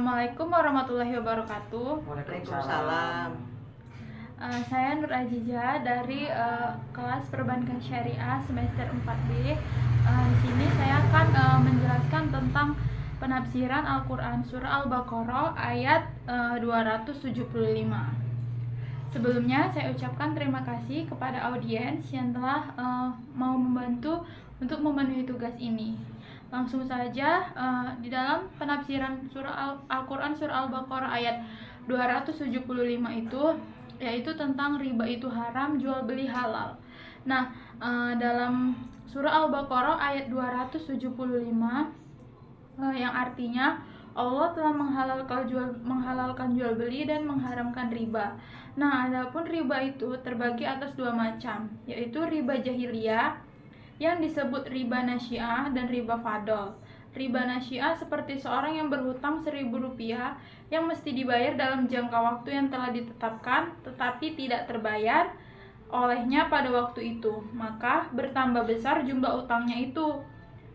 Assalamualaikum warahmatullahi wabarakatuh. Waalaikumsalam. Saya Nur Ajija dari kelas Perbankan Syariah semester 4B. Di sini saya akan menjelaskan tentang penafsiran Al-Quran surah Al-Baqarah ayat 275. Sebelumnya saya ucapkan terima kasih kepada audiens yang telah mau membantu untuk memenuhi tugas ini. Langsung saja, di dalam penafsiran surah Al-Quran surah Al-Baqarah ayat 275 itu, yaitu tentang riba itu haram, jual beli halal. Nah, dalam surah Al-Baqarah ayat 275 yang artinya Allah telah menghalalkan jual beli dan mengharamkan riba. Nah, adapun riba itu terbagi atas dua macam, yaitu riba jahiliyah yang disebut riba nasyia dan riba fadl. Riba nasyia seperti seorang yang berhutang Rp1.000 yang mesti dibayar dalam jangka waktu yang telah ditetapkan tetapi tidak terbayar olehnya pada waktu itu, maka bertambah besar jumlah utangnya itu.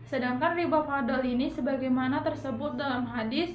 Sedangkan riba fadl ini sebagaimana tersebut dalam hadis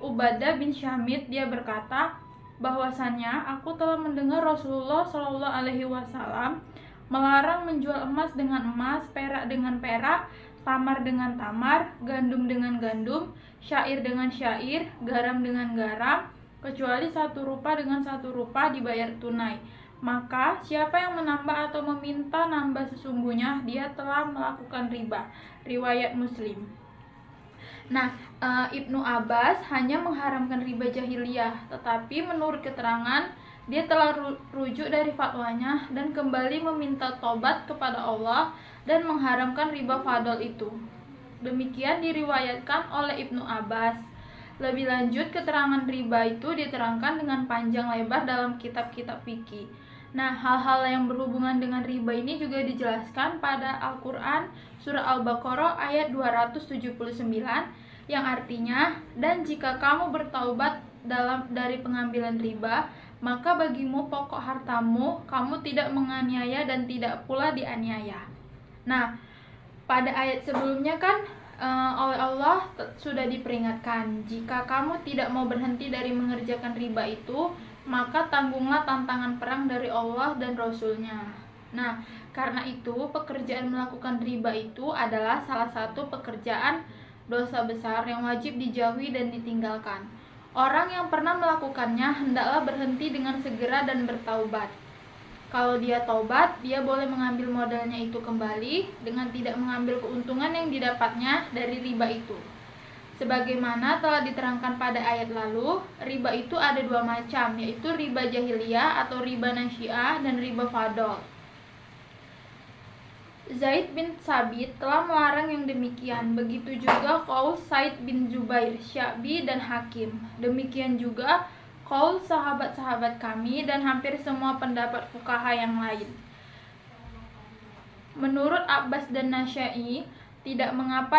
Ubadah bin Syamit, dia berkata bahwasannya aku telah mendengar Rasulullah SAW melarang menjual emas dengan emas, perak dengan perak, tamar dengan tamar, gandum dengan gandum, syair dengan syair, garam dengan garam, kecuali satu rupa dengan satu rupa dibayar tunai. Maka siapa yang menambah atau meminta nambah sesungguhnya dia telah melakukan riba. Riwayat Muslim. Nah, Ibnu Abbas hanya mengharamkan riba jahiliyah, tetapi menurut keterangan dia telah rujuk dari fatwanya dan kembali meminta tobat kepada Allah dan mengharamkan riba fadl itu. Demikian diriwayatkan oleh Ibnu Abbas. Lebih lanjut, keterangan riba itu diterangkan dengan panjang lebar dalam kitab-kitab fikih. Nah, hal-hal yang berhubungan dengan riba ini juga dijelaskan pada Al-Quran surah Al-Baqarah ayat 279 yang artinya, dan jika kamu bertaubat dari pengambilan riba, maka bagimu pokok hartamu, kamu tidak menganiaya dan tidak pula dianiaya. Nah, pada ayat sebelumnya kan oleh Allah sudah diperingatkan, jika kamu tidak mau berhenti dari mengerjakan riba itu, maka tanggunglah tantangan perang dari Allah dan Rasul-Nya. Nah, karena itu pekerjaan melakukan riba itu adalah salah satu pekerjaan dosa besar yang wajib dijauhi dan ditinggalkan. Orang yang pernah melakukannya hendaklah berhenti dengan segera dan bertaubat. Kalau dia taubat, dia boleh mengambil modalnya itu kembali dengan tidak mengambil keuntungan yang didapatnya dari riba itu. Sebagaimana telah diterangkan pada ayat lalu, riba itu ada dua macam, yaitu riba jahiliyah atau riba nasyia dan riba fadl. Zaid bin Sabit telah melarang yang demikian, begitu juga qaul Said bin Jubair, Syabi dan Hakim. Demikian juga qaul sahabat-sahabat kami dan hampir semua pendapat fuqaha yang lain. Menurut Abbas dan Nasyai, tidak mengapa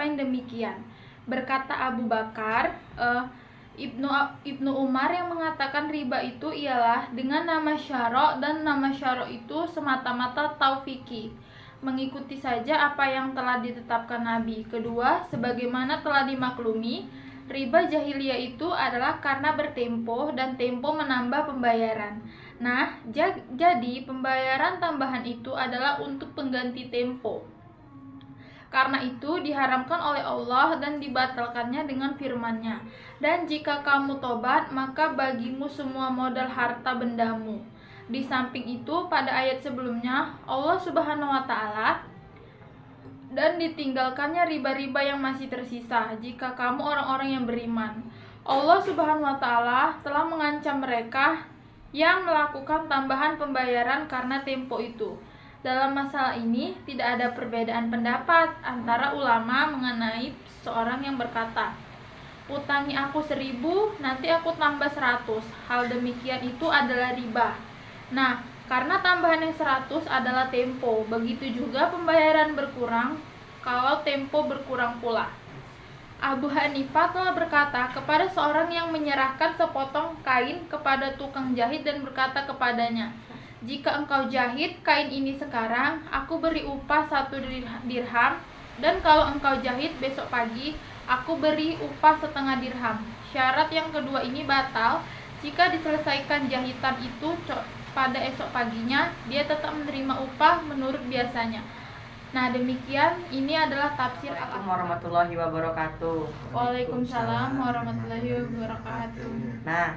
yang demikian. Berkata Abu Bakar, Ibnu Umar yang mengatakan riba itu ialah dengan nama syara, dan nama syara itu semata-mata taufiki, mengikuti saja apa yang telah ditetapkan Nabi. Kedua, sebagaimana telah dimaklumi, riba jahiliyah itu adalah karena bertempo dan tempo menambah pembayaran. Nah, jadi pembayaran tambahan itu adalah untuk pengganti tempo. Karena itu diharamkan oleh Allah dan dibatalkannya dengan firman-Nya. Dan jika kamu tobat, maka bagimu semua modal harta bendamu. Di samping itu, pada ayat sebelumnya, Allah Subhanahu wa Ta'ala dan ditinggalkannya riba-riba yang masih tersisa jika kamu orang-orang yang beriman. Allah Subhanahu wa Ta'ala telah mengancam mereka yang melakukan tambahan pembayaran karena tempo itu. Dalam masalah ini tidak ada perbedaan pendapat antara ulama mengenai seorang yang berkata, utangi aku 1.000, nanti aku tambah 100. Hal demikian itu adalah riba. Nah, karena tambahan yang 100 adalah tempo, begitu juga pembayaran berkurang kalau tempo berkurang pula. Abu Hanifah telah berkata kepada seorang yang menyerahkan sepotong kain kepada tukang jahit dan berkata kepadanya, jika engkau jahit kain ini sekarang, aku beri upah 1 dirham, dan kalau engkau jahit besok pagi, Aku beri upah setengah dirham. Syarat yang kedua ini batal jika diselesaikan jahitan itu pada esok paginya, dia tetap menerima upah menurut biasanya. Nah, demikian ini adalah tafsir Assalamualaikum warahmatullahi wabarakatuh. Waalaikumsalam warahmatullahi wabarakatuh. Nah,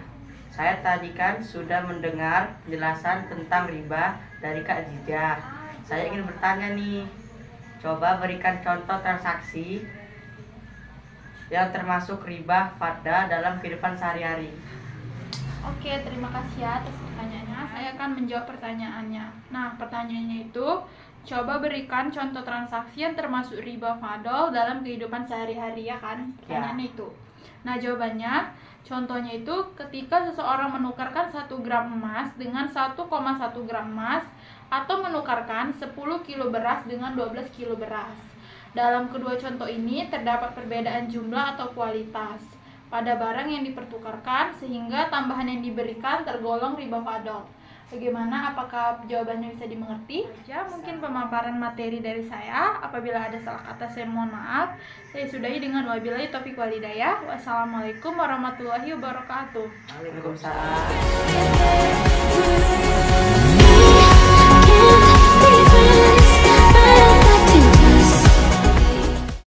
saya tadi kan sudah mendengar penjelasan tentang riba dari Kak Zidah. Saya ingin bertanya nih, coba berikan contoh transaksi yang termasuk riba fadha dalam kehidupan sehari-hari. Oke, terima kasih ya atas pertanyaannya. Saya akan menjawab pertanyaannya. Nah, pertanyaannya itu, coba berikan contoh transaksi yang termasuk riba fadl dalam kehidupan sehari-hari, ya kan? Pertanyaannya itu. Nah, jawabannya, contohnya itu ketika seseorang menukarkan 1 gram emas dengan 1,1 gram emas atau menukarkan 10 kilo beras dengan 12 kilo beras. Dalam kedua contoh ini terdapat perbedaan jumlah atau kualitas pada barang yang dipertukarkan sehingga tambahan yang diberikan tergolong riba fadl. Bagaimana? Apakah jawabannya bisa dimengerti? Ya, mungkin pemaparan materi dari saya. Apabila ada salah kata, saya mohon maaf. Saya sudahi dengan wabillahi taufiq wal hidayah. Wassalamualaikum warahmatullahi wabarakatuh. Waalaikumsalam.